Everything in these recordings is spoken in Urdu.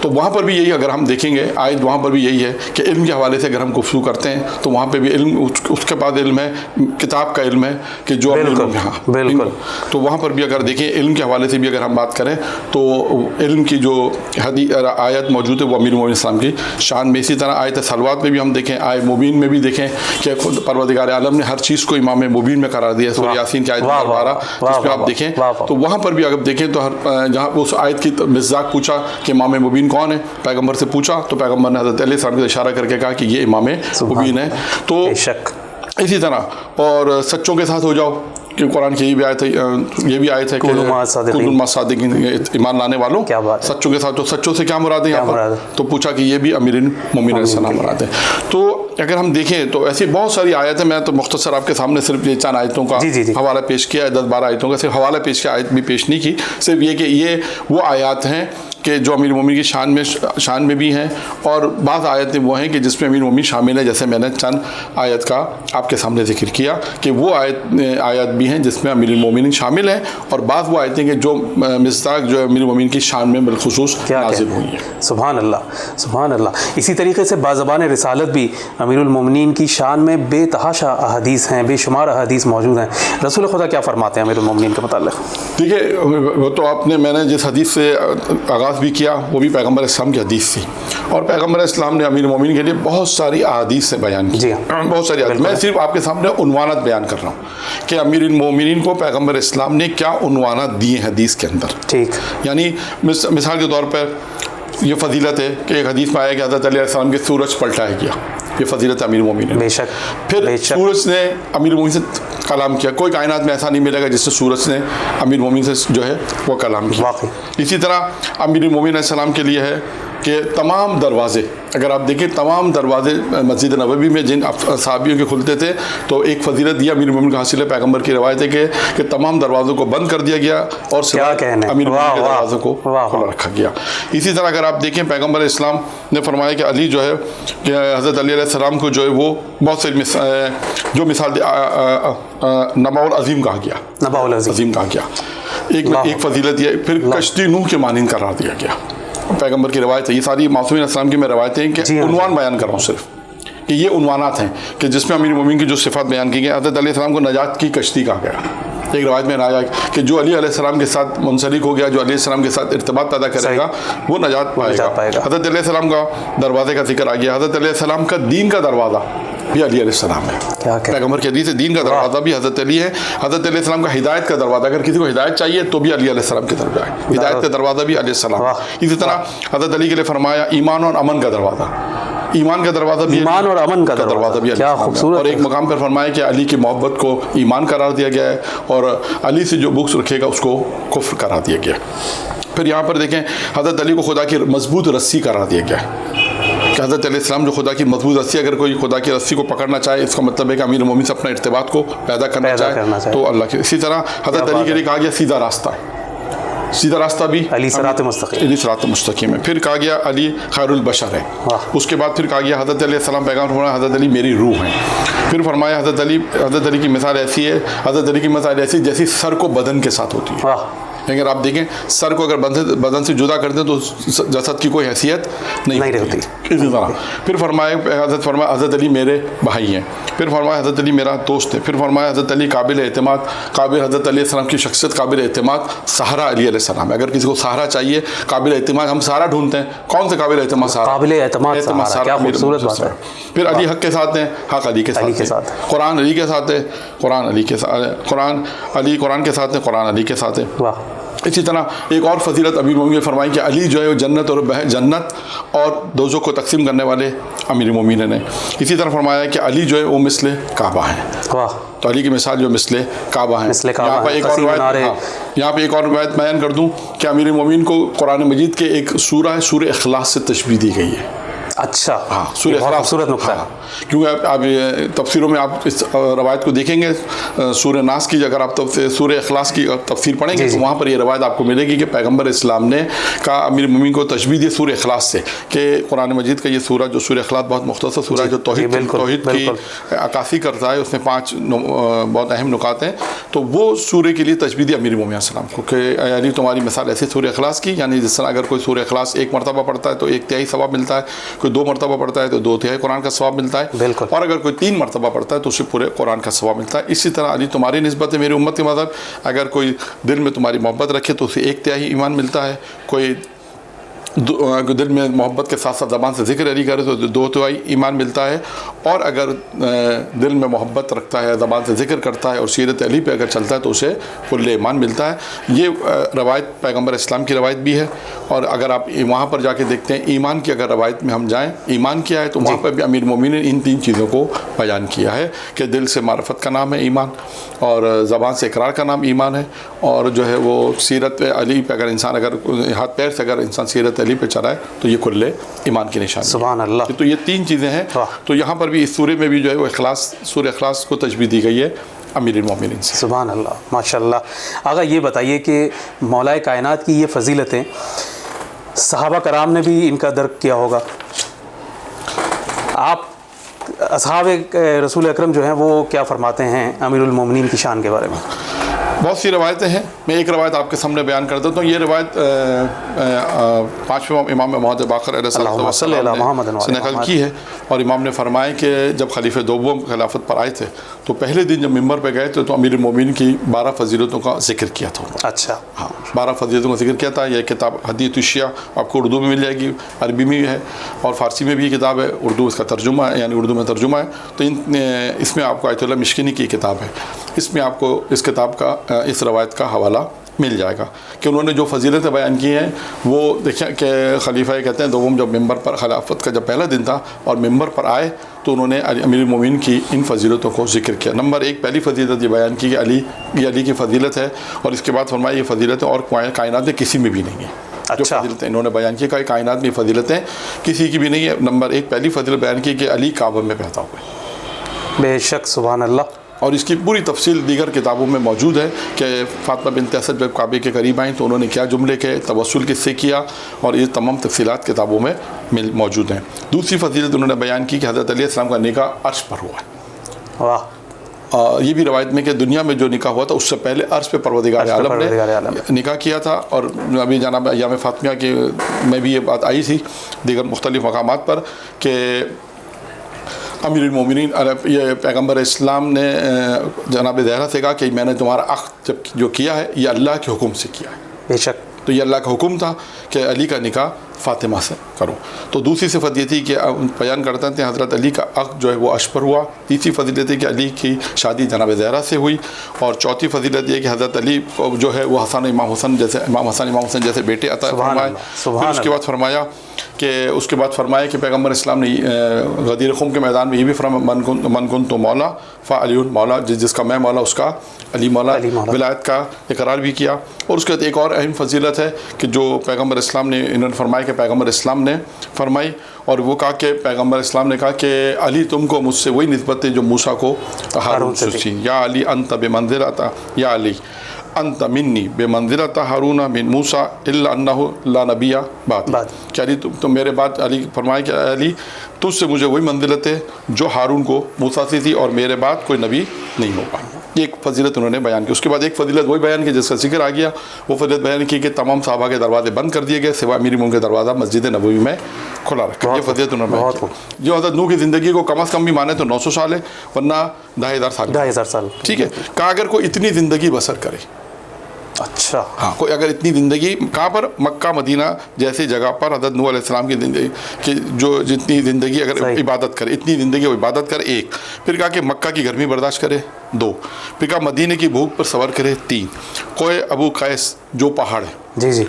تو وہاں پر بھی یہی اگر ہم دیکھیں گے آیت وہاں پر بھی یہی ہے کہ علم کے حوالے سے اگر ہم گفتگو کرتے ہیں تو وہاں پہ بھی علم اس کے بعد علم ہے کتاب کا علم ہے کہ جو بالکل تو وہاں پر بھی اگر دیکھیں علم کے حوالے سے بھی اگر ہم بات کریں تو علم کی جو آیت موجود ہے وہ امیر المومنین السلام کی شان میں. اسی طرح آیت صلوات میں بھی ہم دیکھیں آیت مبین میں بھی دیکھیں کہ خود پروردگار عالم نے ہر چیز کو امام مبین میں قرار دیا. سورہ یاسین کی آیت 12 جس پہ آپ دیکھیں تو وہاں پر بھی اگر دیکھیں تو جہاں اس آیت کی مصداق پوچھا کہ امام مبین کون ہے, پیغمبر سے پوچھا تو پیغمبر نے حضرت علیہ السلام کو اشارہ کر کے کہا کہ یہ امام مبین ہے. تو اسی طرح اور سچوں کے ساتھ ہو جاؤ کہ قرآن کی یہ بھی آیت ہے کہ کونوا صادقین, ایمان لانے والوں سچوں کے ساتھ. تو سچوں سے کیا مراد ہے یہاں پر؟ تو پوچھا کہ یہ بھی امیر المومنین علیہ السلام مراد ہے. تو اگر ہم دیکھیں تو ایسی بہت ساری آیتیں, میں تو مختصر آپ کے سامنے صرف یہ چند آیتوں کا حوالہ پیش کیا ہے, 10-12 آیتوں کا صرف حوالہ پیش کیا, آیت بھی پیش نہیں کی, صرف یہ کہ یہ وہ آیات ہیں کہ جو امیر المومنین کی شان میں بھی ہیں, اور بعض آیتیں وہ ہیں کہ جس میں امیر المومنین شامل ہے, جیسے میں نے چند آیت کا آپ کے سامنے ذکر کیا کہ وہ آیت بھی ہیں جس میں امیر المومنین شامل ہیں, اور بعض وہ آیتیں کہ جو مصداق جو امیر المومنین کی شان میں بالخصوص نازل ہوئی ہیں. سبحان اللہ سبحان اللہ. اسی طریقے سے بازبان رسالت بھی امیر المومنین کی شان میں بے تحاشا احادیث ہیں, بے شمار احادیث موجود ہیں. رسول خدا کیا فرماتے ہیں امیر المومنین کے متعلق؟ دیکھیے وہ تو میں نے جس حدیث سے آغاز بھی کیا وہ بھی پیغمبر اسلام کی حدیث تھی, اور پیغمبر اسلام نے امیر المومنین کے لیے بہت ساری احادیث سے بیان کی, بہت ساری احادیث. میں صرف آپ کے سامنے عنوانات بیان کر رہا ہوں کہ امیر المومنین کو پیغمبر اسلام نے کیا عنوانات دیے حدیث کے اندر. ٹھیک, یعنی مثال کے طور پر یہ فضیلت ہے کہ ایک حدیث میں آیا کہ حضرت علیہ السلام کے سورج پلٹایا گیا, یہ فضیلت امیر المومنین. بے شک. پھر سورج نے امیر المومنین سے کلام کیا, کوئی کائنات میں ایسا نہیں ملے گا جس سے سورج نے امیر المومنین سے جو ہے وہ کلام کیا. اسی طرح امیر المومنین علیہ السلام کے لیے ہے کہ تمام دروازے, اگر آپ دیکھیں تمام دروازے مسجد نبوی میں جن صحابیوں کے کھلتے تھے, تو ایک فضیلت یہ امیر المومنین کا حاصل ہے, پیغمبر کی روایت ہے کہ تمام دروازوں کو بند کر دیا گیا اور امیر المومنین کے دروازوں کو کھلا رکھا گیا. اسی طرح اگر آپ دیکھیں پیغمبر اسلام نے فرمایا کہ علی جو ہے کہ حضرت علی علیہ السلام کو جو ہے وہ بہت سے جو مثال نبع العظیم کہا گیا, نبع العظیم کہا گیا. ایک فضیلت یہ, پھر کشتی نوح کے مانند قرار دیا گیا, پیغمبر کی روایت ہے. یہ ساری معصومین اسلام کی میں روایتیں کہ عنوان بیان کر رہا ہوں صرف کہ یہ عنوانات ہیں کہ جس میں امیر المومنین کی جو صفات بیان کی گئی. حضرت علیہ السلام کو نجات کی کشتی کہا گیا. ایک روایت میں آیا کہ جو علی علیہ السلام کے ساتھ منسلک ہو گیا, جو علیہ السلام کے ساتھ ارتباط پیدا کرے گا, وہ نجات پائے گا. حضرت علیہ السلام کا دروازے کا ذکر آ گیا. حضرت علیہ السلام کا دین کا دروازہ بھی علی علیہ السلام ہے. پیغمبر کی حدیث ہے دین کا دروازہ بھی حضرت علی ہے. حضرت علیہ السلام کا ہدایت کا دروازہ, اگر کسی کو ہدایت چاہیے تو بھی علی علیہ السلام کی طرف جائے, ہدایت کا دروازہ بھی علیہ السلام. اسی طرح حضرت علی کے لیے فرمایا ایمان اور امن کا دروازہ, ایمان کا دروازہ بھی, ایمان اور امن کا دروازہ بھی علیہ السلام. اور ایک مقام پر فرمایا کہ علی کی محبت کو ایمان قرار دیا گیا ہے, اور علی سے جو بغض رکھے گا اس کو کفر قرار دیا گیا. پھر یہاں پر دیکھیں حضرت علی کو خدا کی مضبوط رسی قرار دیا گیا کہ حضرت علیہ السلام جو خدا کی مضبوط رسی, اگر کوئی خدا کی رسی کو پکڑنا چاہے اس کا مطلب ہے کہ امیر المومنین سے اپنا ارتباط کو پیدا کرنا چاہے تو اللہ کے. اسی طرح حضرت علی کے لیے کہا گیا سیدھا راستہ, سیدھا راستہ بھی علی صراط مستقیم ہے. پھر کہا گیا علی خیر البشر ہے. اس کے بعد پھر کہا گیا حضرت علیہ السلام پیغمبر فرمایا حضرت علی میری روح ہیں. پھر فرمایا حضرت علی کی مثال ایسی ہے, حضرت علی کی مثال ایسی جیسی سر کو بدن کے ساتھ ہوتی ہے. لیکن آپ دیکھیں سر کو اگر بدن سے جدا کر دیں تو جسد کی کوئی حیثیت نہیں رہتی. اسی طرح پھر فرمایا حضرت علی میرے بھائی ہیں. پھر فرمایا حضرت علی میرا دوست ہے. پھر فرمایا حضرت علی قابل اعتماد, حضرت علیہ السلام کی شخصیت قابل اعتماد سہارا علی علیہ السلام ہے. اگر کسی کو سہارا چاہیے قابل اعتماد, ہم سہارا ڈھونڈتے ہیں, کون سے قابل اعتماد سہارا؟ قابل اعتماد سہارا, کیا خوبصورت بات ہے. پھر علی حق کے ساتھ ہیں, حق علی کے ساتھ, قرآن علی کے ساتھ ہے, قرآن علی کے ساتھ, قرآن کے ساتھ ہے, قرآن علی کے ساتھ ہے. اسی طرح ایک اور فضیلت امیر المومنین نے فرمائی کہ علی جو ہے وہ جنت اور دوزخ کو تقسیم کرنے والے امیر المومنین نے. اسی طرح فرمایا کہ علی جو ہے وہ مثل کعبہ ہے. تو علی کی مثال جو مثل کعبہ ہے. یہاں پہ ایک اور روایت بیان کر دوں کہ امیر المومنین کو قرآن مجید کے ایک سورہ اخلاص سے تشبیہ دی گئی ہے. اچھا ہاں سورہ اخلاص خوبصورت نقطہ ہے. کیونکہ آپ تفسیروں میں آپ اس روایت کو دیکھیں گے. سورہ ناس کی اگر آپ سورہ اخلاص کی تفسیر پڑھیں گے تو وہاں پر یہ روایت آپ کو ملے گی کہ پیغمبر اسلام نے کہا امیر المومنین کو تشبیہ دی سورہ اخلاص سے کہ قرآن مجید کا یہ سورہ جو سورہ اخلاص بہت مختصر سورہ ہے جو توحید کی عکاسی کرتا ہے. اس میں 5 بہت اہم نکات ہیں. تو وہ سورہ کے لیے تشبیہ دی امیر المومنین السلام کو کہ یعنی تمہاری مثال ایسی سورہ اخلاص کی, یعنی جس طرح اگر کوئی سورہ اخلاص 1 مرتبہ پڑھتا ہے تو 1/3 ثواب ملتا ہے, کوئی 2 مرتبہ پڑھتا ہے تو 2/3 قرآن کا ثواب ملتا ہے, اور اگر کوئی 3 مرتبہ پڑھتا ہے تو اسے پورے قرآن کا ثواب ملتا ہے. اسی طرح علی تمہاری نسبت ہے میری امت کے مذہب, اگر کوئی دل میں تمہاری محبت رکھے تو اسے 1/3 ایمان ملتا ہے, کوئی دل میں محبت کے ساتھ ساتھ زبان سے ذکر علی کرے تو 2/3 ایمان ملتا ہے, اور اگر دل میں محبت رکھتا ہے زبان سے ذکر کرتا ہے اور سیرت علی پہ اگر چلتا ہے تو اسے کل ایمان ملتا ہے. یہ روایت پیغمبر اسلام کی روایت بھی ہے. اور اگر آپ وہاں پر جا کے دیکھتے ہیں ایمان کی اگر روایت میں ہم جائیں ایمان کیا ہے تو وہاں پر بھی امیر المومنین نے ان 3 چیزوں کو بیان کیا ہے کہ دل سے معرفت کا نام ہے ایمان, اور زبان سے اقرار کا نام ایمان ہے, اور جو ہے وہ سیرت علی پہ اگر انسان اگر ہاتھ پیر سے اگر انسان سیرت علی پہ چلا ہے تو یہ کل ایمان کی نشانی. سبحان اللہ. تو یہ 3 چیزیں ہیں. تو یہاں پر بھی اس سورے میں بھی جو ہے وہ سورہ اخلاص کو تشبیہ دی گئی ہے امیر المومنین سے. سبحان اللہ, ماشاء اللہ. آقا یہ بتائیے کہ مولا کائنات کی یہ فضیلتیں صحابہ کرام نے بھی ان کا درک کیا ہوگا. آپ اصحاب رسول اکرم جو ہیں وہ کیا فرماتے ہیں امیر المومنین کی شان کے بارے میں؟ بہت سی روایتیں ہیں. میں ایک روایت آپ کے سامنے بیان کر دیتا ہوں. یہ روایت 5ویں امام محمد باقر علیہ السلام سے نقل کی ہے, اور امام نے فرمایا کہ جب خلیفہ دوم خلافت پر آئے تھے تو پہلے دن جب ممبر پہ گئے تھے تو امیر المومنین کی 12 فضیلتوں کا ذکر کیا تھا. اچھا, ہاں 12 فضیلتوں کا ذکر کیا تھا. یہ کتاب حدیث الشیعہ آپ کو اردو میں مل جائے گی, عربی میں بھی ہے اور فارسی میں بھی یہ کتاب ہے, اردو اس کا ترجمہ ہے یعنی اردو میں ترجمہ ہے. تو اس میں آپ کو آیت اللہ مشکنی کی کتاب ہے, اس میں آپ کو اس کتاب کا اس روایت کا حوالہ مل جائے گا کہ انہوں نے جو فضیلتیں بیان کی ہیں وہ دیکھیں کہ خلیفہ کہتے ہیں دوم جب ممبر پر خلافت کا جب پہلا دن تھا اور ممبر پر آئے تو انہوں نے امیر المومنین کی ان فضیلتوں کو ذکر کیا. نمبر 1 پہلی فضیلت یہ بیان کی کہ یہ علی کی فضیلت ہے, اور اس کے بعد فرمایا یہ فضیلتیں اور کائنات میں کسی میں بھی نہیں ہیں. جو فضیلتیں انہوں نے بیان کی کہ کائنات میں فضیلتیں کسی کی بھی نہیں ہے. نمبر 1 پہلی فضیلت بیان کی کہ علی کعبہ میں پیدا ہوئے. بے شک, سبحان اللہ. اور اس کی پوری تفصیل دیگر کتابوں میں موجود ہے کہ فاطمہ بنت اسد جب کعبے کے قریب آئیں تو انہوں نے کیا جملے کے توسل کس سے کیا, اور یہ تمام تفصیلات کتابوں میں موجود ہیں. دوسری فضیلت انہوں نے بیان کی کہ حضرت علیہ السلام کا نکاح عرش پر ہوا ہے. واہ. یہ بھی روایت میں کہ دنیا میں جو نکاح ہوا تھا اس سے پہلے عرش پہ پروردگار عالم نے نکاح کیا تھا. اور ابھی جناب ایام فاطمیہ کے میں بھی یہ بات آئی تھی دیگر مختلف مقامات پر کہ امیر المومنین یہ پیغمبر اسلام نے جناب زہرا سے کہا کہ میں نے تمہارا عقد جو کیا ہے یہ اللہ کے حکم سے کیا ہے. بے شک. تو یہ اللہ کا حکم تھا کہ علی کا نکاح فاطمہ سے کرو. تو دوسری صفت یہ تھی کہ بیان کرتے تھے حضرت علی کا عقد جو ہے وہ عرش پر ہوا. تیسری فضیلت ہے کہ علی کی شادی جناب زہرا سے ہوئی. اور چوتھی فضیلت یہ کہ حضرت علی کو جو ہے وہ امام حسن جیسے بیٹے عطا فرمائے. پھر اس کے بعد فرمایا کہ پیغمبر اسلام نے غدیر خم کے میدان میں یہ بھی فرمایا من کن تو مولا فعلی مولا, جس کا میں مولا اس کا علی مولا, ولایت کا اقرار بھی کیا. اور اس کے بعد ایک اور اہم فضیلت ہے کہ جو پیغمبر اسلام نے انہوں نے فرمایا کہ پیغمبر اسلام نے فرمائی, اور وہ کہا کہ پیغمبر اسلام نے کہا کہ علی تم کو مجھ سے وہی نسبت ہے جو موسیٰ کو ہارون سے تھی. یا علی انت بمنزلۃ یا علی انت منی بمنزلۃ ہارون من موسیٰ الا انہ لا نبی بعد. کہ علی تم میرے بعد علی فرمائے کہ علی تجھ سے مجھے وہی منزلت ہے جو ہارون کو موسیٰ سے تھی, اور میرے بعد کوئی نبی نہیں ہوگا. یہ ایک فضیلت انہوں نے بیان کی. اس کے بعد ایک فضیلت وہی بیان کی جس کا ذکر آ گیا. وہ فضیلت بیان کی کہ تمام صحابہ کے دروازے بند کر دیے گئے سوائے امیر المومنین کا دروازہ مسجد نبوی میں کھلا رکھا. یہ فضیلت انہوں نے بیان کی. جو حضرت نوح کی زندگی کو کم از کم بھی مانے تو 900 سال ہے, ورنہ 10,000 سال. ٹھیک ہے, کہا اگر کوئی اتنی زندگی بسر کرے. اچھا ہاں, کوئی اگر اتنی زندگی کہاں پر مکہ مدینہ جیسی جگہ پر حضرت نوح علیہ السلام کی زندگی کہ جو جتنی زندگی اگر عبادت کرے اتنی زندگی وہ عبادت کرے 1. پھر کہا کہ مکہ کی گرمی برداشت کرے 2. پھر کہا مدینہ کی بھوک پر صبر کرے 3. کوئی ابو قیس جو پہاڑ ہے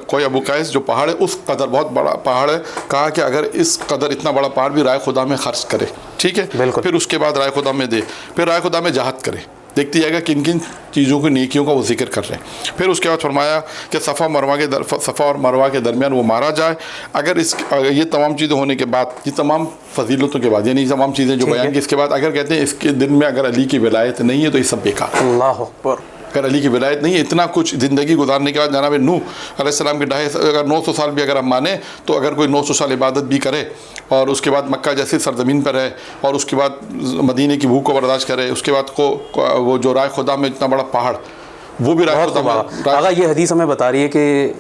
کوئی ابو قیس جو پہاڑ ہے اس قدر بہت بڑا پہاڑ ہے, کہا کہ اگر اس قدر اتنا بڑا پہاڑ بھی رائے خدا میں خرچ کرے. ٹھیک ہے, پھر اس کے بعد رائے خدا میں دے, پھر رائے خدا میں جہاد کرے. دیکھتے جائے گا کن کن چیزوں کی نیکیوں کا وہ ذکر کر رہے ہیں. پھر اس کے بعد فرمایا کہ صفا اور مروہ کے درمیان وہ مارا جائے. اگر یہ تمام چیزیں ہونے کے بعد، یہ تمام فضیلتوں کے بعد، یعنی تمام چیزیں جو بیان کی، اس کے بعد اگر کہتے ہیں اس کے دن میں اگر علی کی ولایت نہیں ہے تو یہ سب بیکار. اللہ اکبر. اگر علی کی ولایت نہیں ہے، اتنا کچھ زندگی گزارنے کے بعد جناب نوح علیہ السلام کے اگر 900 سال بھی اگر ہم مانیں تو اگر کوئی 900 سال عبادت بھی کرے اور اس کے بعد مکہ جیسی سرزمین پر رہے اور اس کے بعد مدینے کی بھوک کو برداشت کرے، اس کے بعد وہ جو رائے خدا میں اتنا بڑا پہاڑ، وہ بھی رائے خدا میں. آقا یہ حدیث ہمیں بتا رہی ہے کہ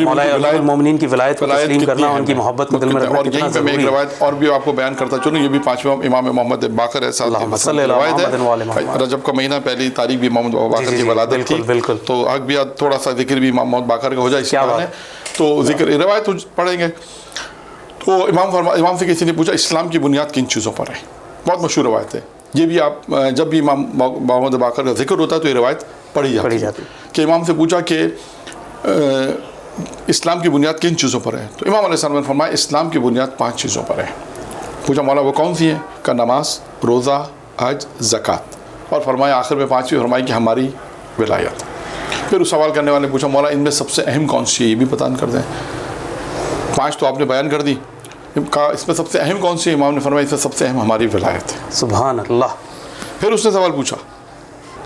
مولا المومنین کی ولایت کو تسلیم کرنا، ان کی محبت کو دل میں رکھنا کتنا ضروری ہے. ایک روایت اور بھی آپ کو بیان کرتا چلوں، یہ بھی 5واں امام محمد باقر ہے روایت ہے. رجب کا مہینہ پہلی تاریخ بھی محمد باقر کی ولادت تھی، تو حق بھی تھوڑا سا ذکر بھی محمد باقر کا ہو جائے اس بارے. تو ذکر روایت پڑھیں گے. تو امام سے کسی نے پوچھا اسلام کی بنیاد کن چیزوں پر ہے؟ بہت مشہور روایت ہے. یہ بھی آپ جب بھی امام محمد باقر کا ذکر ہوتا ہے تو یہ روایت پڑھی جاتی ہے کہ امام سے پوچھا کہ اسلام کی بنیاد کن چیزوں پر ہے؟ تو امام علیہ السلام نے فرمایا اسلام کی بنیاد 5 چیزوں پر ہے. پوچھا مولا وہ کون سی ہیں؟ کہ نماز، روزہ، حج، زکوٰۃ. اور فرمایا آخر میں 5ویں فرمائی کہ ہماری ولایت. پھر اس سوال کرنے والے نے پوچھا مولا ان میں سب سے اہم کون سی ہے؟ یہ بھی بیان کر دیں. 5 تو آپ نے بیان کر دی، کہا اس میں سب سے اہم کون سی ہے؟ امام نے فرمایا اس میں سب سے اہم ہماری ولایت ہے. سبحان اللہ. پھر اس نے سوال پوچھا،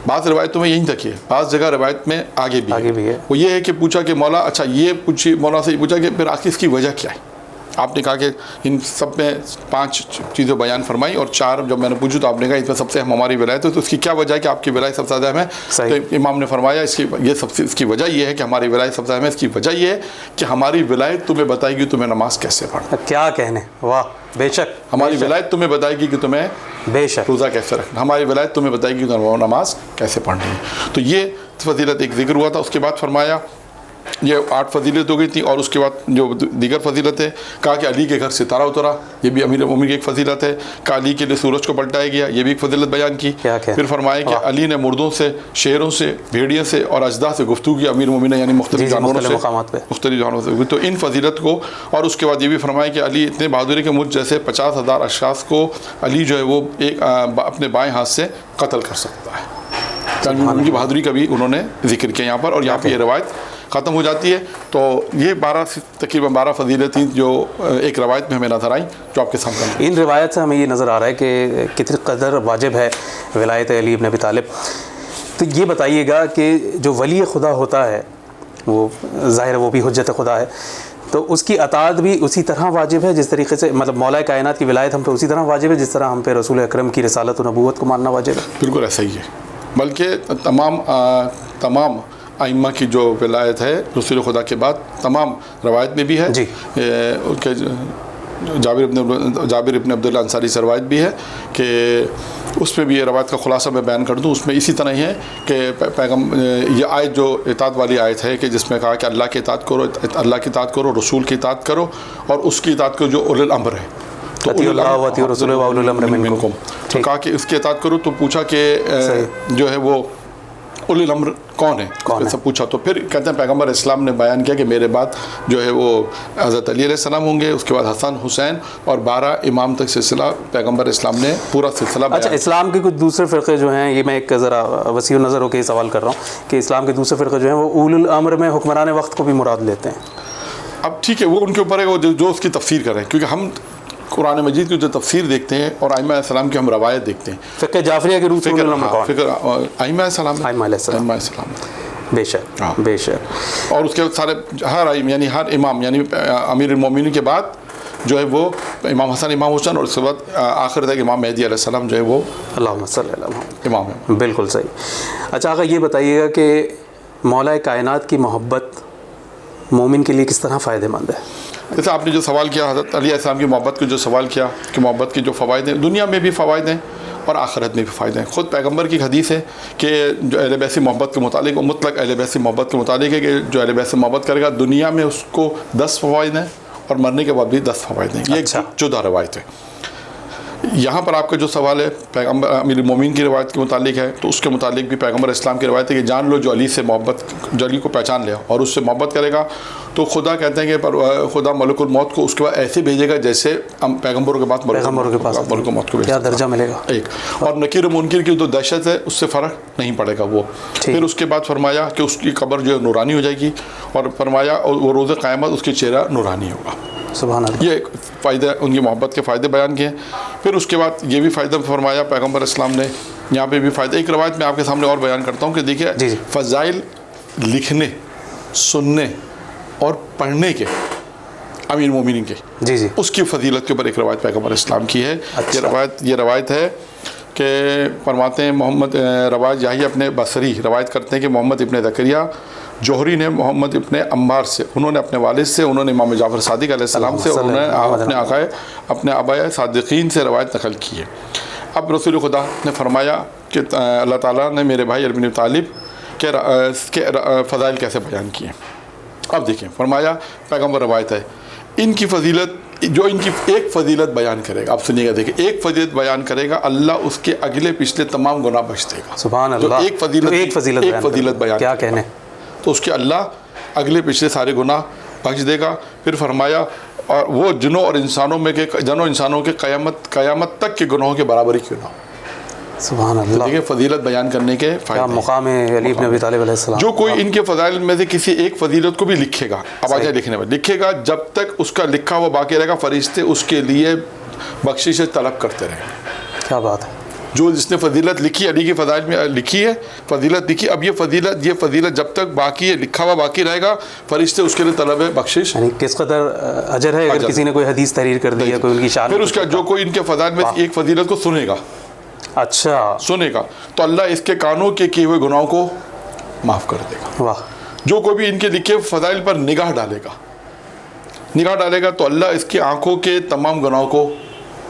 بعض روایتوں میں یہیں تک ہے، بعض جگہ روایت میں آگے بھی ہے. وہ یہ ہے کہ پوچھا کہ مولا اچھا یہ پوچھی، مولا سے یہ پوچھا کہ پھر آخر اس کی وجہ کیا ہے؟ آپ نے کہا کہ ان سب میں 5 چیزیں بیان فرمائی اور 4 جب میں نے پوچھی تو آپ نے کہا اس میں سب سے اہم ہماری ولایت ہے. تو اس کی کیا وجہ ہے کہ آپ کی ولایت سب سے زیادہ اہم ہے؟ تو امام نے فرمایا اس کی وجہ یہ ہے کہ ہماری ولایت سب سے اہم ہے. اس کی وجہ یہ ہے کہ ہماری ولایت تمہیں بتائے گی تمہیں نماز کیسے پڑھنا. کیا کہنے، واہ بے شک. ہماری ولایت تمہیں بتائے گی کہ تمہیں بے شک روزہ کیسے رکھنا، ہماری ولایت تمہیں بتائے گی کہ تمہیں نماز کیسے پڑھنی ہے. تو یہ فضیلت ایک ذکر ہوا تھا. اس کے بعد فرمایا یہ 8 فضیلت ہو گئی تھی. اور اس کے بعد جو دیگر فضیلت ہے، کہا کہ علی کے گھر ستارہ اترا، یہ بھی امیر المومنین کی ایک فضیلت ہے. کہ علی کے لیے سورج کو پلٹایا گیا، یہ بھی ایک فضیلت بیان کی. پھر فرمایا کہ علی نے مردوں سے، شیروں سے، بھیڑیوں سے اور اجداء سے گفتگو کی، امیر المومنین یعنی مختلف جانوروں سے، مختلف جانوروں سے. تو ان فضیلت کو، اور اس کے بعد یہ بھی فرمایا کہ علی اتنے بہادری کے مجھ جیسے 50,000 اشخاص کو علی جو ہے وہ ایک اپنے بائیں ہاتھ سے قتل کر سکتا ہے. ان کی بہادری کا بھی انہوں نے ذکر کیا یہاں پر. اور یہاں پہ یہ روایت ختم ہو جاتی ہے. تو یہ تقریباً 12 فضیلتیں جو ایک روایت میں ہمیں نظر آئیں جو آپ کے سامنے. ان روایت سے ہمیں یہ نظر آ رہا ہے کہ کتنی قدر واجب ہے ولایت علی ابن ابی طالب. تو یہ بتائیے گا کہ جو ولی خدا ہوتا ہے وہ ظاہر ہے وہ بھی حجت خدا ہے، تو اس کی اطاعت بھی اسی طرح واجب ہے جس طریقے سے، مطلب مولا کائنات کی ولایت ہم پہ اسی طرح واجب ہے جس طرح ہم پہ رسول اکرم کی رسالت و نبوت کو ماننا واجب ہے. بالکل ایسا ہی ہے. بلکہ تمام ائمہ کی جو ولایت ہے رسول خدا کے بعد تمام روایت میں بھی ہے. جی کہ جابر ابن عبداللہ انصاری سے روایت بھی ہے کہ اس میں بھی یہ روایت کا خلاصہ میں بیان کر دوں. اس میں اسی طرح ہی ہے کہ یہ آیت جو اطاعت والی آیت ہے کہ جس میں کہا کہ اللہ کی اطاعت کرو، اللہ کی اطاعت کرو، رسول کی اطاعت کرو، اور اس کی اطاعت کرو جو اولو الامر ہے. تو کہا کہ اس کی اطاعت کرو. تو پوچھا کہ جو ہے وہ اولو الامر کون ہے؟ سب پوچھا. تو پھر کہتے ہیں پیغمبر اسلام نے بیان کیا کہ میرے بعد جو ہے وہ حضرت علی علیہ السلام ہوں گے، اس کے بعد حسن، حسین اور 12 امام تک سلسلہ پیغمبر اسلام نے پورا سلسلہ بیان. اچھا اسلام کے کچھ دوسرے فرقے جو ہیں، یہ میں ایک ذرا وسیع نظر ہو کے سوال کر رہا ہوں کہ اسلام کے دوسرے فرقے جو ہیں وہ اولو الامر میں حکمران وقت کو بھی مراد لیتے ہیں. اب ٹھیک ہے، وہ ان کے اوپر ہے جو اس کی تفسیر کریں، کیونکہ ہم قرآن مجید کی جو تفسیر دیکھتے ہیں اور ائمہ السلام کی ہم روایت دیکھتے ہیں. فقہ جعفریہ کے روح ائمہ السلام بے شک بے شک. اور اس کے سارے ہر امام یعنی امیر المومنین کے بعد جو ہے وہ امام حسن، امام حسین، اور اس کے بعد آخر تک امام مہدی علیہ السلام جو ہے وہ اللہم صلی اللہ علیہ وسلم امام ہے. بالکل صحیح. اچھا آقا یہ بتائیے گا کہ مولا کائنات کی محبت مومن کے لیے کس طرح فائدہ مند ہے؟ جیسے آپ نے جو سوال کیا حضرت علیہ السلام کی محبت کو جو سوال کیا کہ محبت کے جو فوائد ہیں، دنیا میں بھی فوائد ہیں اور آخرت میں بھی فائدے ہیں. خود پیغمبر کی حدیث ہے کہ جو اہل بیت سے محبت کے متعلق، مطلق اہل بیت سے محبت کے متعلق ہے کہ جو اہل بیت سے محبت کرے گا دنیا میں اس کو 10 فوائد ہیں اور مرنے کے بعد بھی 10 فوائد ہیں. یہ ایک جدا روایت ہے. یہاں پر آپ کا جو سوال ہے پیغمبر امیر المومنین کی روایت کے متعلق ہے، تو اس کے متعلق بھی پیغمبر اسلام کی روایت ہے کہ جان لو جو علی سے محبت، جو علی کو پہچان لے اور اس سے محبت کرے گا تو خدا کہتے ہیں کہ خدا ملک الموت کو اس کے بعد ایسے بھیجے گا جیسے پیغمبروں کے بعد ملک الموت کو کیا درجہ ملے گا ایک، اور نکیر و منکر کی جو دہشت ہے اس سے فرق نہیں پڑے گا وہ۔ پھر اس کے بعد فرمایا کہ اس کی قبر جو ہے نورانی ہو جائے گی، اور فرمایا وہ روز قیامت اس کی چہرہ نورانی ہوگا۔ سبحان اللہ۔ یہ فائدہ ان کی محبت کے فائدے بیان کیے۔ پھر اس کے بعد یہ بھی فائدہ فرمایا پیغمبر اسلام نے، یہاں پہ بھی فائدہ، ایک روایت میں آپ کے سامنے اور بیان کرتا ہوں کہ دیکھیے فضائل لکھنے، سننے اور پڑھنے کے امیر المومنین کے، اس کی فضیلت کے اوپر ایک روایت پیغمبر اسلام کی ہے۔ یہ روایت ہے کہ فرماتے ہیں محمد رواج یحییٰ اپنے بصری روایت کرتے ہیں کہ محمد ابن زکریا جوہری نے محمد ابن عمار سے، انہوں نے اپنے والد سے، انہوں نے امام جعفر صادق علیہ السلام سے، انہوں نے اپنے آبائے صادقین سے روایت نقل کی ہے۔ اب رسول خدا نے فرمایا کہ اللہ تعالیٰ نے میرے بھائی علی بن طالب کے فضائل کیسے بیان کیے۔ اب دیکھیں فرمایا پیغمبر روایت ہے ان کی فضیلت، جو ان کی ایک فضیلت بیان کرے گا، آپ سنیے گا، دیکھیں ایک فضیلت بیان کرے گا اللہ اس کے اگلے پچھلے تمام گناہ بخش دے گا۔ سبحان اللہ۔ ایک فضیلت بیان کیا کہنے، تو اس کے اللہ اگلے پچھلے سارے گناہ بخش دے گا۔ پھر فرمایا اور وہ جنوں اور انسانوں کے قیامت تک کے گناہوں کے برابر ہی کیوں نہ ہو۔ سبحان اللہ۔ دیکھیں فضیلت بیان کرنے کے فائدے، مقام علی بن ابی طالب علیہ السلام۔ جو کوئی ان کے فضائل میں سے کسی ایک فضیلت کو بھی لکھے گا، اب آ جائے لکھنے میں، لکھے گا جب تک اس کا لکھا ہوا باقی رہے گا فرشتے اس کے لیے بخشش طلب کرتے رہیں گے۔ کیا بات ہے۔ جو جس نے فضیلت لکھی، علی کی فضائل میں لکھی ہے فضیلت لکھی، اب یہ فضیلت جب تک باقی ہے، لکھا ہوا باقی رہے گا فرشتے اس کے لیے طلب ہے بخشش، یعنی کس قدر اجر ہے اگر کسی نے کوئی حدیث تحریر کر دی ہے، کوئی ان کی شان۔ پھر اس کا جو کوئی ان کے فضائل میں ایک فضیلت کو سنے گا، اچھا سنے گا، تو اللہ اس کے کانوں کے کیے ہوئے گناہوں کو معاف کر دے گا۔ واہ۔ جو کوئی بھی ان کے لکھے فضائل پر نگاہ ڈالے گا تو اللہ اس کی آنکھوں کے تمام گناہوں کو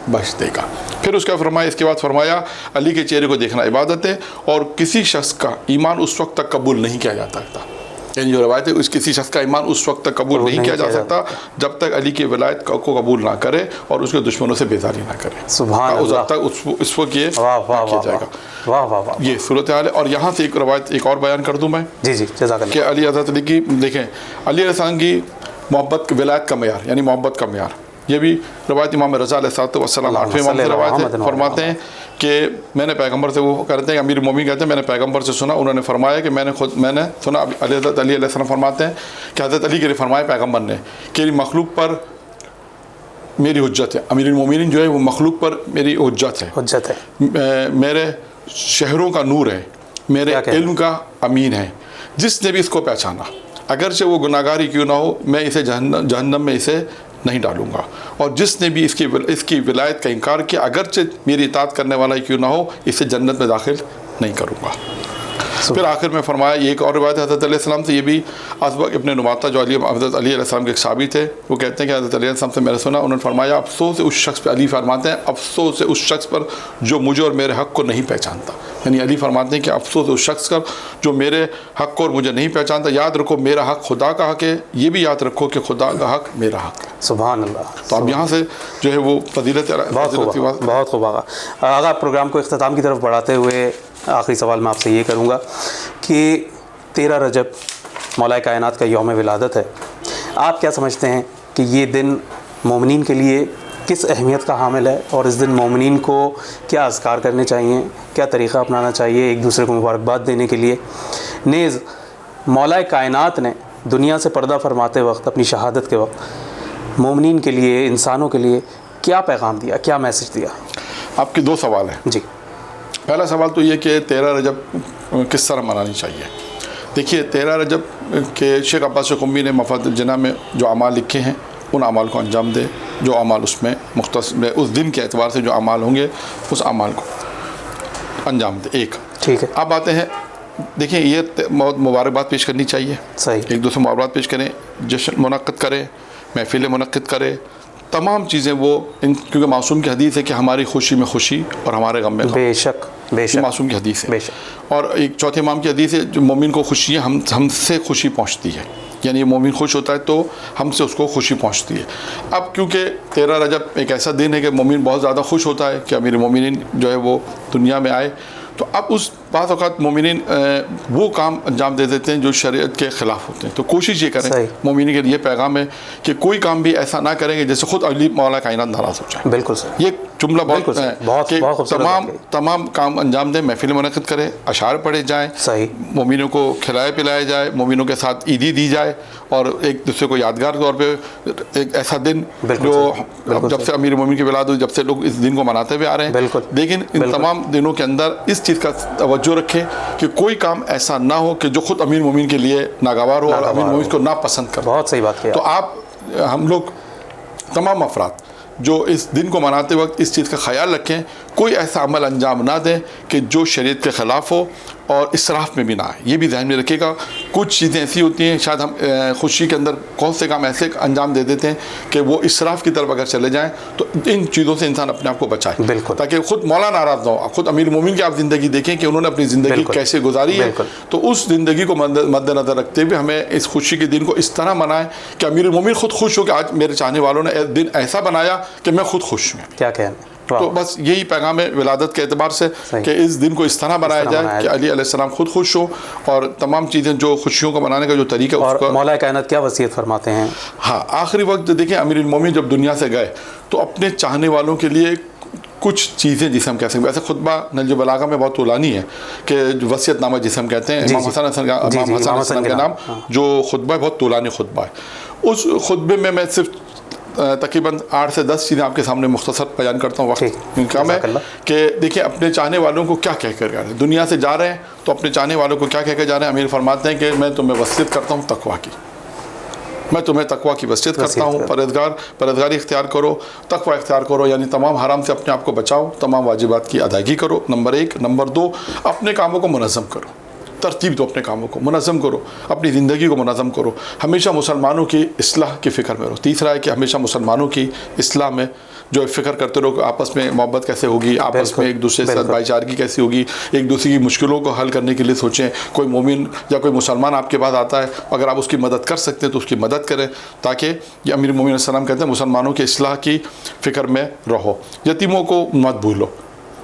بخش دے گا۔ پھر اس کے بعد فرمایا علی کے چہرے کو دیکھنا عبادت ہے، اور کسی شخص کا ایمان اس وقت تک قبول نہیں کیا جاتا تھا، یعنی جو روایت ہے کسی شخص کا ایمان اس وقت تک قبول نہیں کیا جا سکتا جب تک علی کی ولایت کو قبول نہ کرے اور اس کے دشمنوں سے بیزاری نہ کرے۔ سبحان اللہ۔ اس تک اس وقت یہ کیا جائے گا۔ واہ واہ واہ۔ یہ صورتحال ہے۔ اور یہاں سے ایک روایت ایک اور بیان کر دوں میں، جی جزاک اللہ، کہ علی حضرت علی کی، دیکھیں علی علیہ السلام کی محبت ولایت کا معیار، یعنی محبت کا معیار، یہ بھی روایت امام رضا علیہ السلام 8ویں امام کی روایت ہے۔ فرماتے ہیں کہ میں نے پیغمبر سے، وہ کرتے ہیں امیر المومنین کہتے ہیں میں نے پیغمبر سے سنا، انہوں نے فرمایا کہ میں نے سنا، حضرت علی علیہ السلام فرماتے ہیں کہ حضرت علی کے لیے فرمایا پیغمبر نے کہ مخلوق پر میری حجت ہے، امیر المومنین جو ہے وہ مخلوق پر میری حجت ہے، میرے شہروں کا نور ہے، میرے علم کا امین ہے، جس نے بھی اس کو پہچانا اگرچہ وہ گناہگار ہی کیوں نہ ہو میں اسے جہنم میں اسے نہیں ڈالوں گا، اور جس نے بھی اس کی ولایت کا انکار کیا اگرچہ میری اطاعت کرنے والا ہی کیوں نہ ہو اسے جنت میں داخل نہیں کروں گا۔ پھر آخر میں فرمایا، یہ ایک اور روایت ہے حضرت علیہ السلام سے، یہ بھی اسبق ابن نماطہ جو حضرت علی علیہ السلام کے ایک صحابی تھے، وہ کہتے ہیں کہ حضرت علیہ السلام سے میں نے سنا، انہوں نے فرمایا افسوس ہے اس شخص پہ، علی فرماتے ہیں افسوس ہے اس شخص پر جو مجھے اور میرے حق کو نہیں پہچانتا، یعنی علی فرماتے ہیں کہ افسوس ہے اس شخص کا جو میرے حق کو اور مجھے نہیں پہچانتا، یاد رکھو میرا حق خدا کا حق ہے، یہ بھی یاد رکھو کہ خدا کا حق میرا حق ہے۔ سبحان اللہ۔ تو اب یہاں سے جو ہے وہ فضیلت بہت خوب آگا۔ آگا پروگرام کو اختتام کی طرف بڑھاتے ہوئے آخری سوال میں آپ سے یہ کروں گا کہ 13 رجب مولا کائنات کا یوم ولادت ہے، آپ کیا سمجھتے ہیں کہ یہ دن مومنین کے لیے کس اہمیت کا حامل ہے، اور اس دن مومنین کو کیا اذکار کرنے چاہیے، کیا طریقہ اپنانا چاہیے ایک دوسرے کو مبارکباد دینے کے لیے؟ نیز مولا کائنات نے دنیا سے پردہ فرماتے وقت، اپنی شہادت کے وقت مومنین کے لیے، انسانوں کے لیے کیا پیغام دیا، کیا میسج دیا؟ آپ کے دو سوال ہیں۔ جی، پہلا سوال تو یہ کہ 13 رجب کس طرح منانی چاہیے۔ دیکھیے 13 رجب کے شیخ عباس قمی نے مفاد الجناح میں جو اعمال لکھے ہیں ان اعمال کو انجام دے، جو اعمال اس میں مختصر اس دن کے اعتبار سے جو اعمال ہوں گے اس اعمال کو انجام دے۔ ایک ٹھیک ہے۔ اب آتے ہیں، دیکھیں یہ بہت مبارکباد پیش کرنی چاہیے، صحیح، ایک دوسرے مبارکباد پیش کریں، جشن منعقد کریں، محفلیں منعقد کریں، تمام چیزیں وہ کیونکہ معصوم کی حدیث ہے کہ ہماری خوشی میں خوشی اور ہمارے غم میں غم، بے شک بے شک، معصوم کی حدیث ہے۔ بے شک۔ اور ایک چوتھے امام کی حدیث ہے جو مومن کو خوشی ہے ہم سے خوشی پہنچتی ہے، یعنی مومن خوش ہوتا ہے تو ہم سے اس کو خوشی پہنچتی ہے. اب کیونکہ 13 رجب ایک ایسا دن ہے کہ مومن بہت زیادہ خوش ہوتا ہے کہ امیر المومنین جو ہے وہ دنیا میں آئے, تو اب اس بعض اوقات مومنین وہ کام انجام دے دیتے ہیں جو شریعت کے خلاف ہوتے ہیں. تو کوشش یہ کریں, مومنین کے لیے پیغام ہے کہ کوئی کام بھی ایسا نہ کریں کہ جیسے خود علی مولا کائنات ناراض ہو جائے. بالکل سر, یہ جملہ بہت کہ تمام کام انجام دیں, محفل منعقد کریں, اشعار پڑھے جائیں, مومنوں کو کھلائے پلائے جائے, مومنوں کے ساتھ عیدی دی جائے, اور ایک دوسرے کو یادگار طور پہ ایک ایسا دن جو جب سے امیر مومن کی ولادت ہوئی جب سے لوگ اس دن کو مناتے ہوئے آ رہے ہیں, لیکن ان تمام دنوں کے اندر اس چیز کا توجہ رکھیں کہ کوئی کام ایسا نہ ہو کہ جو خود امیر مومن کے لیے ناگوار ہو اور امیر مومن کو ناپسند کرے. بہت صحیح بات کیا. تو ہم لوگ تمام افراد جو اس دن کو مناتے وقت اس چیز کا خیال رکھیں, کوئی ایسا عمل انجام نہ دیں کہ جو شریعت کے خلاف ہو اور اسراف میں بھی نہ آئے. یہ بھی ذہن میں رکھے گا. کچھ چیزیں ایسی ہوتی ہیں شاید ہم خوشی کے اندر بہت سے کام ایسے انجام دے دیتے ہیں کہ وہ اسراف کی طرف اگر چلے جائیں تو ان چیزوں سے انسان اپنے آپ کو بچائے, تاکہ خود مولا ناراض نہ ہو. خود امیر مومن کی آپ زندگی دیکھیں کہ انہوں نے اپنی زندگی کیسے گزاری ہے, تو اس زندگی کو مد نظر رکھتے ہوئے ہمیں اس خوشی کے دن کو اس طرح منائیں کہ امیر مومن خود خوش ہو کہ آج میرے چاہنے والوں نے دن ایسا بنایا کہ میں خود خوش ہوں. کیا کہنا. تو بس یہی پیغام ہے ولادت کے اعتبار سے کہ اس دن کو اس طرح بنایا جائے کہ علی علیہ السلام خود خوش ہو, اور تمام چیزیں جو خوشیوں کو منانے کا جو طریقہ اس کو. مولا کائنات کیا وصیت فرماتے ہیں؟ ہاں, آخری وقت دیکھیں امیر المومنین جب دنیا سے گئے تو اپنے چاہنے والوں کے لیے کچھ چیزیں جسے ہم کہہ سکتے ہیں, ویسے خطبہ نہج بلاغہ میں بہت طولانی ہے کہ وصیت نامہ جسے ہم کہتے ہیں, امام حسن علیہ السلام کے نام جو خطبہ ہے بہت طولانی خطبہ ہے. اس خطبے میں میں صرف تقریباً 8 سے 10 چیزیں آپ کے سامنے مختصر بیان کرتا ہوں. وقت کم ہے کہ دیکھیں اپنے چاہنے والوں کو کیا کہہ کر جا رہے ہیں. دنیا سے جا رہے ہیں تو اپنے چاہنے والوں کو کیا کہہ کر جا رہے ہیں. امیر فرماتے ہیں کہ میں تمہیں وصیت کرتا ہوں تقویٰ کی, میں تمہیں تقویٰ کی وصیت کرتا ہوں. پرہیزگاری اختیار کرو, تقویٰ اختیار کرو, یعنی تمام حرام سے اپنے آپ کو بچاؤ, تمام واجبات کی ادائیگی کرو, نمبر 1. نمبر 2, اپنے کاموں کو منظم کرو, ترتیب دو, اپنے کاموں کو منظم کرو, اپنی زندگی کو منظم کرو, ہمیشہ مسلمانوں کی اصلاح کی فکر میں رہو. تیسرا ہے کہ ہمیشہ مسلمانوں کی اصلاح میں جو فکر کرتے رہو کہ آپس میں محبت کیسے ہوگی, آپس میں ایک دوسرے سے بھائی چارگی کیسی ہوگی, ایک دوسرے کی مشکلوں کو حل کرنے کے لیے سوچیں. کوئی مومن یا کوئی مسلمان آپ کے پاس آتا ہے, اگر آپ اس کی مدد کر سکتے ہیں تو اس کی مدد کریں, تاکہ یہ امیر المومنین علیہ السلام کہتے ہیں مسلمانوں کی اصلاح کی فکر میں رہو. یتیموں کو مت بھولو.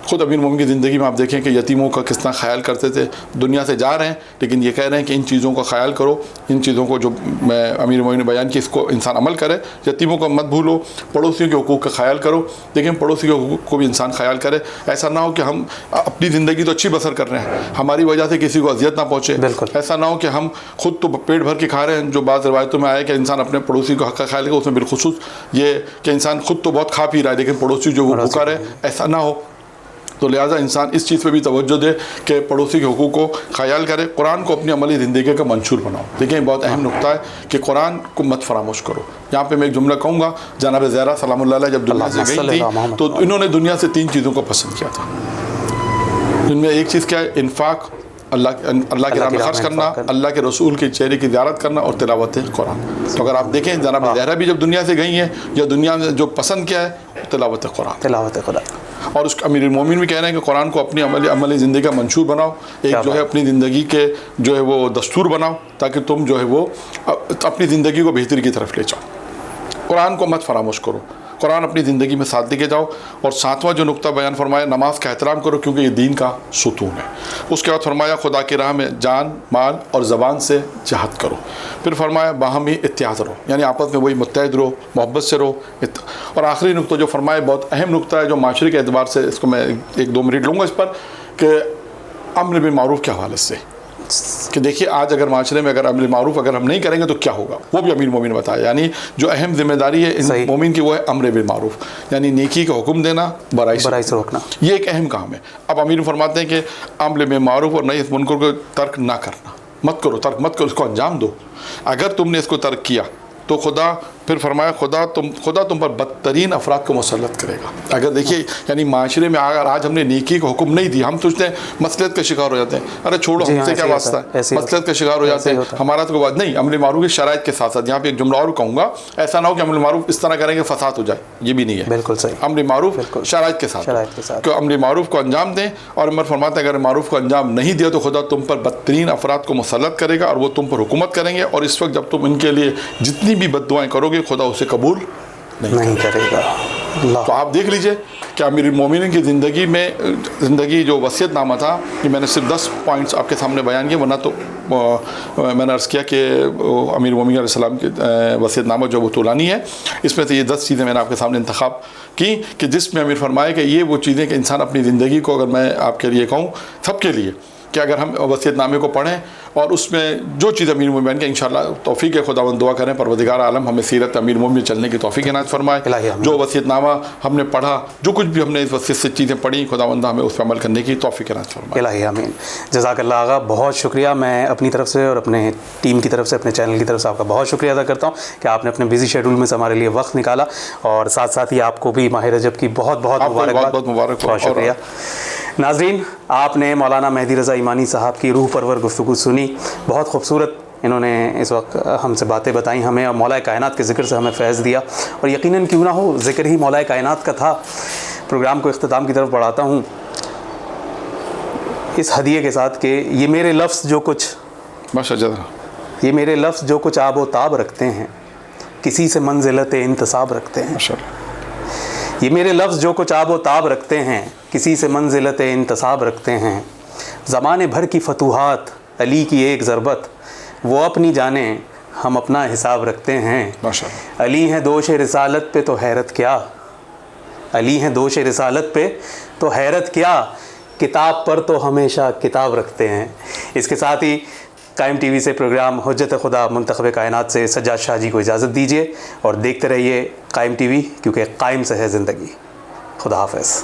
خود امیر مومن کی زندگی میں آپ دیکھیں کہ یتیموں کا کس طرح خیال کرتے تھے. دنیا سے جا رہے ہیں لیکن یہ کہہ رہے ہیں کہ ان چیزوں کا خیال کرو, ان چیزوں کو جو میں امیر مومن نے بیان کی اس کو انسان عمل کرے. یتیموں کو مت بھولو, پڑوسیوں کے حقوق کا خیال کرو. لیکن پڑوسی کے حقوق کو بھی انسان خیال کرے. ایسا نہ ہو کہ ہم اپنی زندگی تو اچھی بسر کر رہے ہیں, ہماری وجہ سے کسی کو اذیت نہ پہنچے. ایسا نہ ہو کہ ہم خود تو پیٹ بھر کے کھا رہے ہیں, جو بعض روایتوں میں آئے کہ انسان اپنے پڑوسی کو حق کا خیال کرے. اس میں بالخصوص یہ کہ انسان خود تو بہت کھا پی رہا ہے لیکن پڑوسی جو وہ بھوکا رہے, ایسا نہ ہو. تو لہٰذا انسان اس چیز پہ بھی توجہ دے کہ پڑوسی کے حقوق کو خیال کرے. قرآن کو اپنی عملی زندگی کا منشور بناؤ. دیکھیں بہت اہم نقطہ ہے کہ قرآن کو مت فراموش کرو. یہاں پہ میں ایک جملہ کہوں گا, جناب زہرا سلام اللہ علیہ جب دنیا سے گئی تھی تو انہوں نے دنیا سے 3 چیزوں کو پسند کیا تھا. جن میں ایک چیز کیا ہے, انفاق, اللہ کے راہ میں خرچ کرنا, اللہ کے رسول کے چہرے کی زیارت کرنا, اور تلاوت قرآن. تو اگر آپ دیکھیں جناب زہرا بھی جب دنیا سے گئی ہیں, یا دنیا میں جو پسند کیا ہے تلاوت قرآن. اور اس امیر المومنین بھی کہہ رہے ہیں کہ قرآن کو اپنی عملی زندگی کا منشور بناؤ, ایک جو ہے اپنی زندگی کے جو ہے وہ دستور بناؤ, تاکہ تم جو ہے وہ اپنی زندگی کو بہتری کی طرف لے جاؤ. قرآن کو مت فراموش کرو, قرآن اپنی زندگی میں ساتھ لے کے جاؤ. اور 7واں جو نقطہ بیان فرمایا, نماز کا احترام کرو کیونکہ یہ دین کا ستون ہے. اس کے بعد فرمایا خدا کی راہ میں جان, مال اور زبان سے جہاد کرو. پھر فرمایا باہمی اتحاد رہو, یعنی آپس میں وہی متحد رہو, محبت سے رہو. اور آخری نقطہ جو فرمایا بہت اہم نقطہ ہے جو معاشرے کے اعتبار سے, اس کو میں 1-2 منٹ لوں گا اس پر, کہ امر بالمعروف کے حوالے سے کہ دیکھیے آج اگر معاشرے میں اگر امر معروف اگر ہم نہیں کریں گے تو کیا ہوگا, وہ بھی امیر مومن بتایا. یعنی جو اہم ذمہ داری ہے ان مومن کی وہ ہے امر بالمعروف, یعنی نیکی کا حکم دینا, برائی سے روکنا. یہ ایک اہم کام ہے. اب امیر فرماتے ہیں کہ امر بالمعروف اور نہی عن المنکر کو ترک نہ کرنا, مت کرو, ترک مت کرو, اس کو انجام دو. اگر تم نے اس کو ترک کیا تو خدا پھر فرمایا خدا تم پر بدترین افراد کو مسلط کرے گا. اگر دیکھیے یعنی معاشرے میں اگر آج ہم نے نیکی کو حکم نہیں دی, ہم سوچتے ہیں مسلط کا شکار ہو جاتے ہیں, ارے چھوڑو ہم سے کیا واسطہ ہے, مسلط کا شکار ہو جاتے ہیں, ہمارا تو بات نہیں. امر معروف کی شرائط کے ساتھ ساتھ یہاں پہ ایک جملہ اور کہوں گا, ایسا نہ ہو کہ امر معروف اس طرح کریں گے فساد ہو جائے, یہ بھی نہیں ہے. بالکل صحیح. امر معروف شرائط کے ساتھ کہ امر معروف کو انجام دیں, اور عمر فرماتا ہے اگر معروف کو انجام نہیں دیا تو خدا تم پر بدترین افراد کو مسلط کرے گا اور وہ تم پر حکومت کریں گے, اور اس وقت جب تم ان کے لیے جتنی بھی بد دعائیں کرو گے خدا اسے قبول نہیں کرے گا. تو آپ دیکھ لیجئے کہ امیر المومنین کی زندگی جو وصیت نامہ تھا, یہ میں نے صرف 10 پوائنٹس آپ کے سامنے بیان کیے, ورنہ تو میں نے عرض کیا کہ امیر المومنین علیہ السلام کی وصیت نامہ جو وہ طولانی ہے, اس میں سے یہ 10 چیزیں میں نے آپ کے سامنے انتخاب کی کہ جس میں امیر فرمائے کہ یہ وہ چیزیں کہ انسان اپنی زندگی کو, اگر میں آپ کے لیے کہوں سب کے لیے, کہ اگر ہم وصیت نامے کو پڑھیں اور اس میں جو چیز امیر المومنین کے انشاءاللہ توفیق ہے, خداوند دعا کریں پروردگار عالم ہمیں سیرت امیر المومنین چلنے کی توفیق عنایت فرمائے. جو وصیت نامہ ہم نے پڑھا, جو کچھ بھی ہم نے اس وصیت سے چیزیں پڑھی, خداوند ہمیں اس پہ عمل کرنے کی توفیق عنایت فرمائے. الہی آمین. جزاک اللہ آغا, بہت شکریہ. میں اپنی طرف سے اور اپنے ٹیم کی طرف سے, اپنے چینل کی طرف سے آپ کا بہت شکریہ ادا کرتا ہوں کہ آپ نے اپنے بزی شیڈول میں سے ہمارے لیے وقت نکالا, اور ساتھ ساتھ ہی آپ کو بھی ماہ رجب کی بہت بہت مبارکباد. بہت شکریہ. ناظرین, آپ نے مولانا مہدی رضا ایمانی صاحب کی روح پرور گفتگو سنی. بہت خوبصورت انہوں نے اس وقت ہم سے باتیں بتائیں ہمیں, اور مولا کائنات کے ذکر سے ہمیں فیض دیا, اور یقیناً کیوں نہ ہو ذکر ہی مولا کائنات کا تھا. پروگرام کو اختتام کی طرف بڑھاتا ہوں اس ہدیے کے ساتھ کہ یہ میرے لفظ جو کچھ آب و تاب رکھتے ہیں, کسی سے منزلت انتصاب رکھتے ہیں. یہ میرے لفظ جو کچھ آب و تاب رکھتے ہیں, کسی سے منزلت انتصاب رکھتے ہیں. زمانے بھر کی فتوحات, علی کی ایک ضربت, وہ اپنی جانیں ہم اپنا حساب رکھتے ہیں. علی ہیں دوش رسالت پہ تو حیرت کیا, علی ہیں دوش رسالت پہ تو حیرت کیا, کتاب پر تو ہمیشہ کتاب رکھتے ہیں. اس کے ساتھ ہی قائم ٹی وی سے پروگرام حجت خدا منتخب کائنات سے سجاد شاہ جی کو اجازت دیجیے, اور دیکھتے رہیے قائم ٹی وی, کیونکہ قائم سے ہے زندگی. خدا حافظ.